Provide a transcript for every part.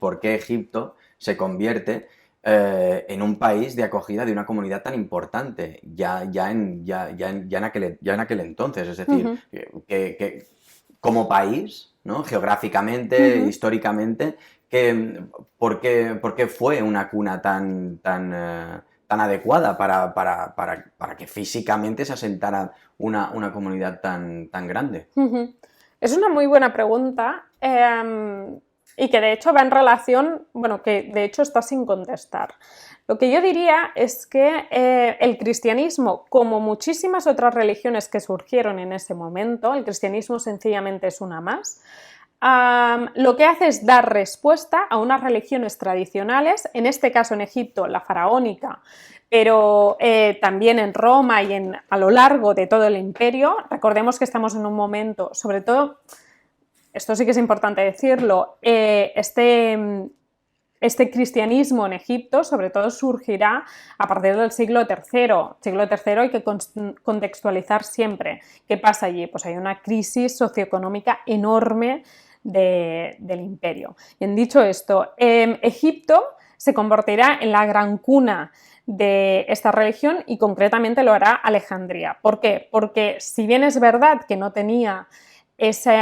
por qué Egipto se convierte en un país de acogida de una comunidad tan importante ya en aquel entonces. Es decir, Ujú, que como país, ¿no? Geográficamente, ujú. históricamente, que, por qué fue una cuna tan adecuada para que físicamente se asentara una comunidad tan grande? Ujú. Es una muy buena pregunta y que de hecho va en relación, bueno, que de hecho está sin contestar. Lo que yo diría es que el cristianismo, como muchísimas otras religiones que surgieron en ese momento, el cristianismo sencillamente es una más, lo que hace es dar respuesta a unas religiones tradicionales, en este caso en Egipto la faraónica, pero también en Roma y a lo largo de todo el imperio. Recordemos que estamos en un momento, sobre todo, esto sí que es importante decirlo, este cristianismo en Egipto sobre todo surgirá a partir del siglo III. Siglo III hay que contextualizar siempre. ¿Qué pasa allí? Pues hay una crisis socioeconómica enorme del imperio. Bien, dicho esto, Egipto se convertirá en la gran cuna de esta religión y concretamente lo hará Alejandría. ¿Por qué? Porque si bien es verdad que no tenía ese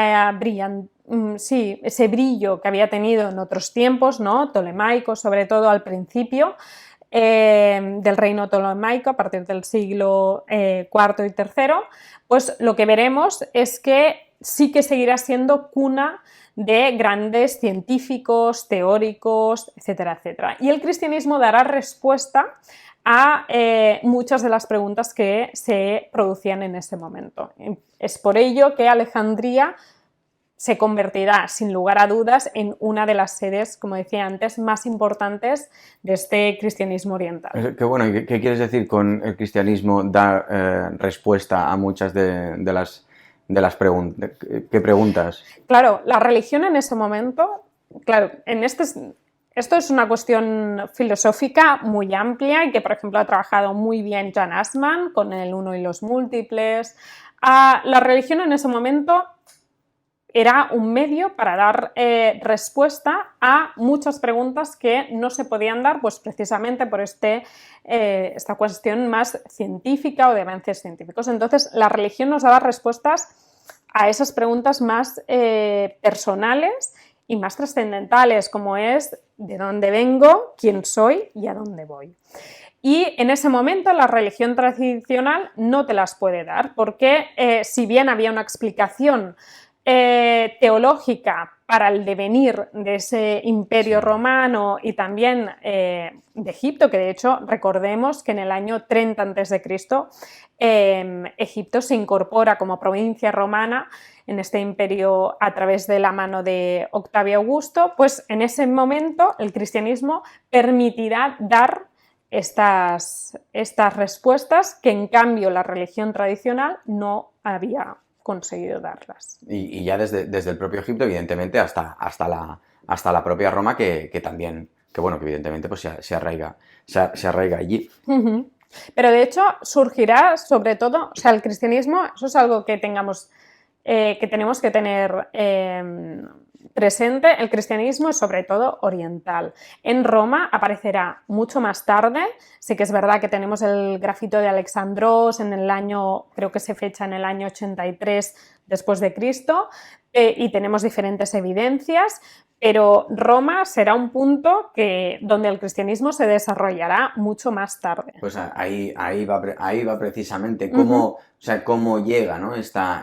brillo que había tenido en otros tiempos, ¿no? Ptolemaicos, sobre todo al principio del reino ptolemaico, a partir del siglo IV y III, pues lo que veremos es que sí que seguirá siendo cuna de grandes científicos, teóricos, etcétera, etcétera. Y el cristianismo dará respuesta a muchas de las preguntas que se producían en ese momento. Es por ello que Alejandría se convertirá, sin lugar a dudas, en una de las sedes, como decía antes, más importantes de este cristianismo oriental. Qué bueno, ¿y qué quieres decir con el cristianismo dar respuesta a muchas de las preguntas? ¿Qué preguntas? Claro, la religión en ese momento, claro, esto es una cuestión filosófica muy amplia y que, por ejemplo, ha trabajado muy bien Jan Assmann con el uno y los múltiples. La religión en ese momento era un medio para dar respuesta a muchas preguntas que no se podían dar, pues precisamente por esta cuestión más científica o de avances científicos. Entonces, la religión nos daba respuestas a esas preguntas más personales y más trascendentales, como es de dónde vengo, quién soy y a dónde voy. Y en ese momento la religión tradicional no te las puede dar, porque si bien había una explicación teológica para el devenir de ese imperio Sí. romano y también de Egipto, que de hecho recordemos que en el año 30 a.C. Egipto se incorpora como provincia romana en este imperio a través de la mano de Octavio Augusto, pues en ese momento el cristianismo permitirá dar estas respuestas que en cambio la religión tradicional no había conseguido darlas. Y ya desde el propio Egipto, evidentemente, hasta la propia Roma, que también, que bueno, que evidentemente pues se arraiga allí. Uh-huh. Pero de hecho surgirá sobre todo, o sea, el cristianismo, eso es algo que tenemos que tener presente. El cristianismo es sobre todo oriental. En Roma aparecerá mucho más tarde. Sí que es verdad que tenemos el grafito de Alexandros en el año, creo que se fecha en el año 83 después de Cristo, y tenemos diferentes evidencias, pero Roma será un punto donde el cristianismo se desarrollará mucho más tarde. Pues ahí va precisamente Uh-huh. cómo, o sea, cómo llega, ¿no? esta